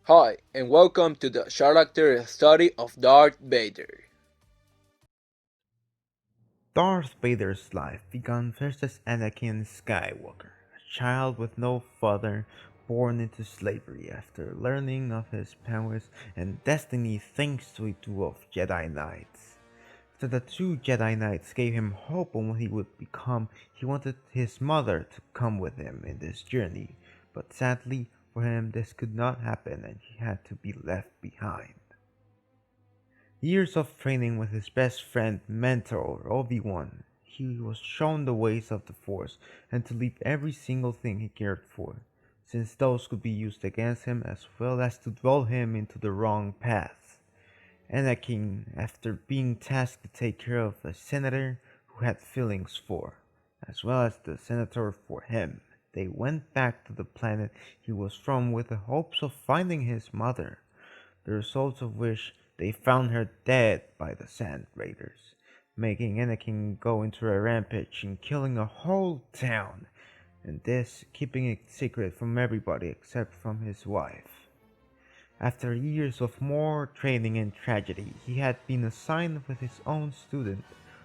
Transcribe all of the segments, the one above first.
Hi, and welcome to the character study of Darth Vader. Darth Vader's life began first as Anakin Skywalker, a child with no father, born into slavery after learning of his powers and destiny thanks to a duo of Jedi Knights. After the two Jedi Knights gave him hope on what he would become, he wanted his mother to come with him in this journey, but sadly for him this could not happen and he had to be left behind. Years of training with his best friend, mentor Obi-Wan, he was shown the ways of the Force and to leave every single thing he cared for, since those could be used against him as well as to draw him into the wrong paths. Anakin, after being tasked to take care of a senator who had feelings for, as well as the senator for him, they went back to the planet he was from with the hopes of finding his mother, the results of which they found her dead by the Sand Raiders, making Anakin go into a rampage and killing a whole town, and this keeping it secret from everybody except from his wife. After years of more training and tragedy, he had been assigned with his own student,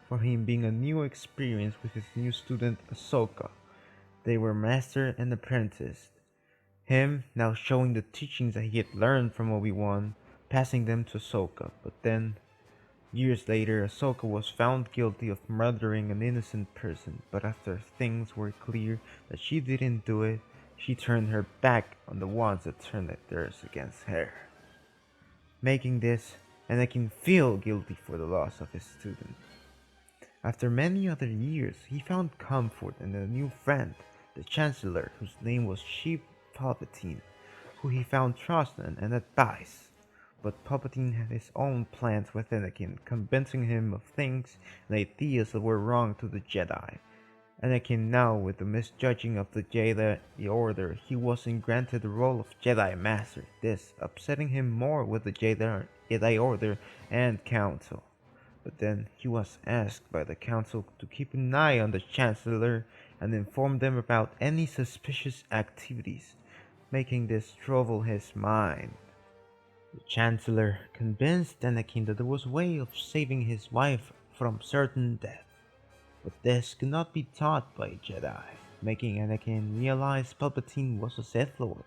for him being a new experience with his new student Ahsoka. They were master and apprentice, him now showing the teachings that he had learned from Obi-Wan, passing them to Ahsoka. But then, years later, Ahsoka was found guilty of murdering an innocent person, but after things were clear that she didn't do it, she turned her back on the ones that turned theirs against her, making this Anakin feel guilty for the loss of his student. After many other years, he found comfort in a new friend, the Chancellor, whose name was Chief Palpatine, who he found trust in and advice. But Palpatine had his own plans with Anakin, convincing him of things and ideas that were wrong to the Jedi. Anakin now, with the misjudging of the Jedi Order, he wasn't granted the role of Jedi Master, this upsetting him more with the Jedi Order and Council. But then he was asked by the Council to keep an eye on the Chancellor and inform them about any suspicious activities, making this trouble his mind. The Chancellor convinced Anakin that there was a way of saving his wife from certain death, but this could not be taught by a Jedi, making Anakin realize Palpatine was a Sith Lord,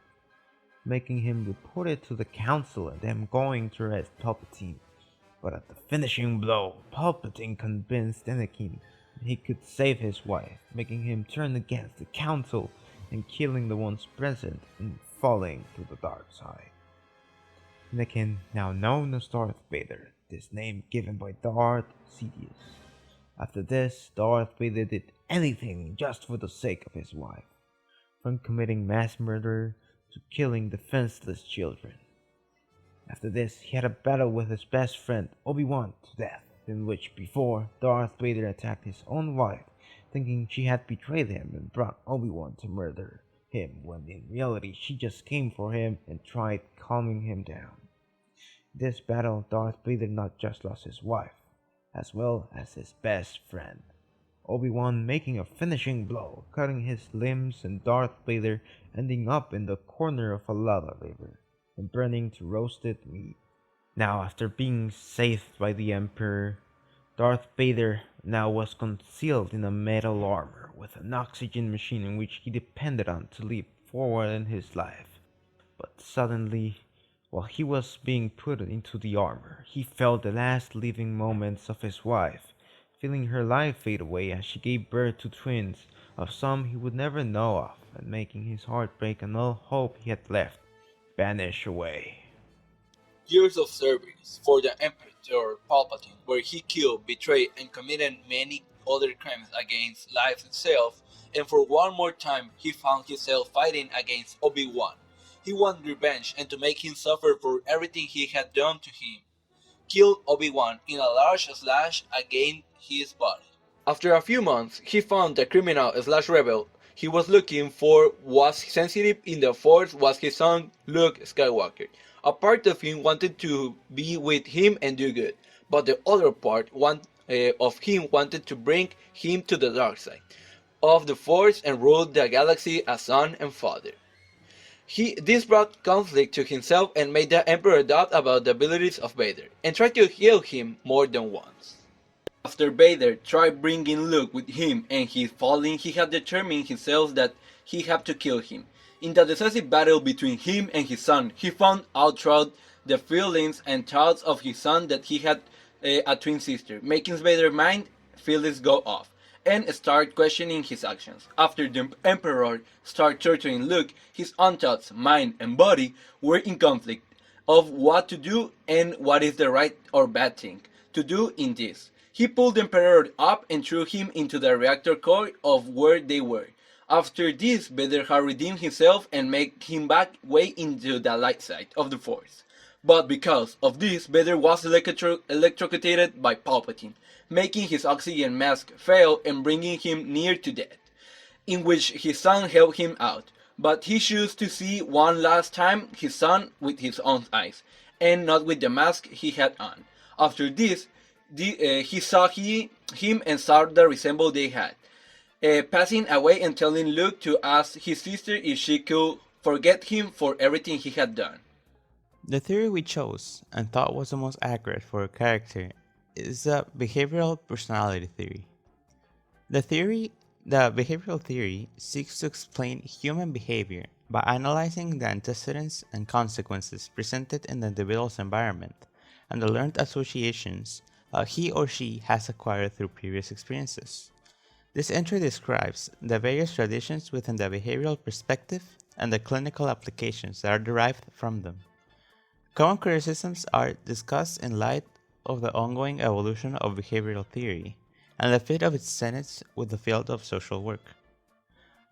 making him report it to the Council and them going to arrest Palpatine. But at the finishing blow, Palpatine convinced Anakin that he could save his wife, making him turn against the Council and killing the ones present and falling to the dark side. Anakin, now known as Darth Vader, this name given by Darth Sidious. After this, Darth Vader did anything just for the sake of his wife, from committing mass murder to killing defenseless children. After this, he had a battle with his best friend Obi-Wan to death, in which before Darth Vader attacked his own wife, thinking she had betrayed him and brought Obi-Wan to murder him, when in reality she just came for him and tried calming him down. In this battle, Darth Vader not just lost his wife, as well as his best friend. Obi-Wan making a finishing blow, cutting his limbs, and Darth Vader ending up in the corner of a lava river and burning to roasted meat. Now, after being saved by the Emperor, Darth Vader now was concealed in a metal armor with an oxygen machine in which he depended on to leap forward in his life. But suddenly, while he was being put into the armor, he felt the last living moments of his wife, feeling her life fade away as she gave birth to twins of some he would never know of, and making his heart break and all hope he had left vanish away. Years of service for the Emperor Palpatine, where he killed, betrayed, and committed many other crimes against life itself, and for one more time he found himself fighting against Obi-Wan. He wanted revenge and to make him suffer for everything he had done to him. Killed Obi-Wan in a large slash against his body. After a few months, he found the criminal slash rebel he was looking for was sensitive in the Force was his son Luke Skywalker. A part of him wanted to be with him and do good, but the other part of him wanted to bring him to the dark side of the Force and rule the galaxy as son and father. This brought conflict to himself and made the Emperor doubt about the abilities of Vader, and tried to kill him more than once. After Vader tried bringing Luke with him and his falling, he had determined himself that he had to kill him. In the decisive battle between him and his son, he found out throughout the feelings and thoughts of his son that he had a twin sister, making Vader's mind feelings go off and start questioning his actions. After the Emperor started torturing Luke, his own thoughts, mind, and body were in conflict of what to do and what is the right or bad thing to do in this. He pulled the Emperor up and threw him into the reactor core of where they were. After this, Vader had redeemed himself and made him back way into the light side of the Force. But because of this, Vader was electrocuted by Palpatine, making his oxygen mask fail and bringing him near to death, in which his son helped him out. But he chose to see one last time his son with his own eyes, and not with the mask he had on. After this, he saw him and saw the resemble they had, passing away and telling Luke to ask his sister if she could forget him for everything he had done. The theory we chose and thought was the most accurate for a character is the behavioral personality theory. The behavioral theory seeks to explain human behavior by analyzing the antecedents and consequences presented in the individual's environment and the learned associations he or she has acquired through previous experiences. This entry describes the various traditions within the behavioral perspective and the clinical applications that are derived from them. Common criticisms are discussed in light of the ongoing evolution of behavioral theory and the fit of its tenets with the field of social work.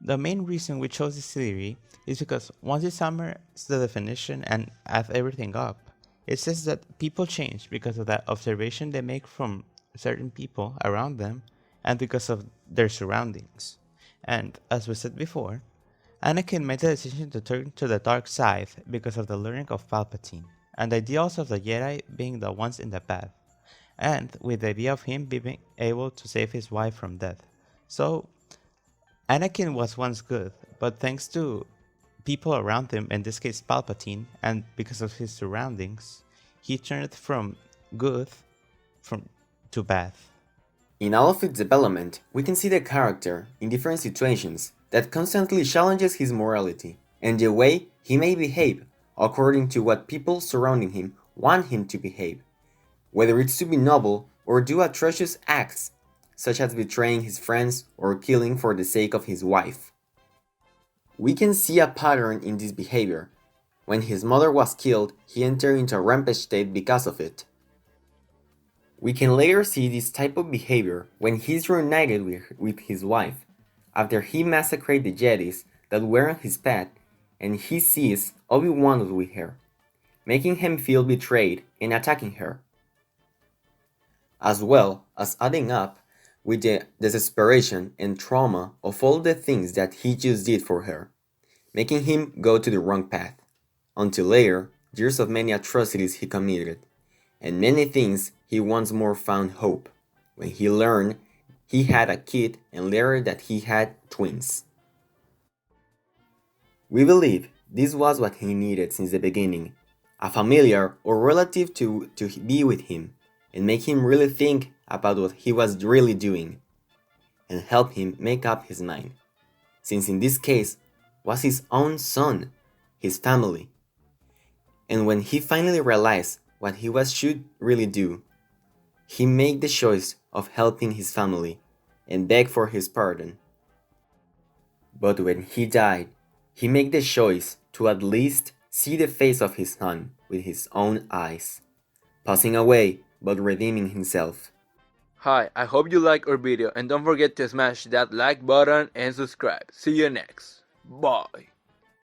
The main reason we chose this theory is because once you summarize the definition and add everything up, it says that people change because of that observation they make from certain people around them and because of their surroundings. And as we said before, Anakin made the decision to turn to the dark side because of the learning of Palpatine, and the ideals of the Jedi being the ones in the path, and with the idea of him being able to save his wife from death. So, Anakin was once good, but thanks to people around him, in this case Palpatine, and because of his surroundings, he turned from good from to bad. In all of its development, we can see the character in different situations that constantly challenges his morality and the way he may behave according to what people surrounding him want him to behave, whether it's to be noble or do atrocious acts, such as betraying his friends or killing for the sake of his wife. We can see a pattern in this behavior. When his mother was killed, he entered into a rampage state because of it. We can later see this type of behavior when he's reunited with his wife, after he massacred the Jedis that were on his path and he sees Obi-Wan with her, making him feel betrayed and attacking her. As well as adding up with the desperation and trauma of all the things that he just did for her, making him go to the wrong path, until later, years of many atrocities he committed, and many things he once more found hope, when he learned he had a kid and later that he had twins. We believe this was what he needed since the beginning, a familiar or relative to be with him, and make him really think about what he was really doing, and help him make up his mind, since in this case was his own son, his family. And when he finally realized what he should really do, he made the choice of helping his family and beg for his pardon. But when he died, he made the choice to at least see the face of his son with his own eyes, passing away but redeeming himself. Hi, I hope you like our video and don't forget to smash that like button and subscribe. See you next. Bye.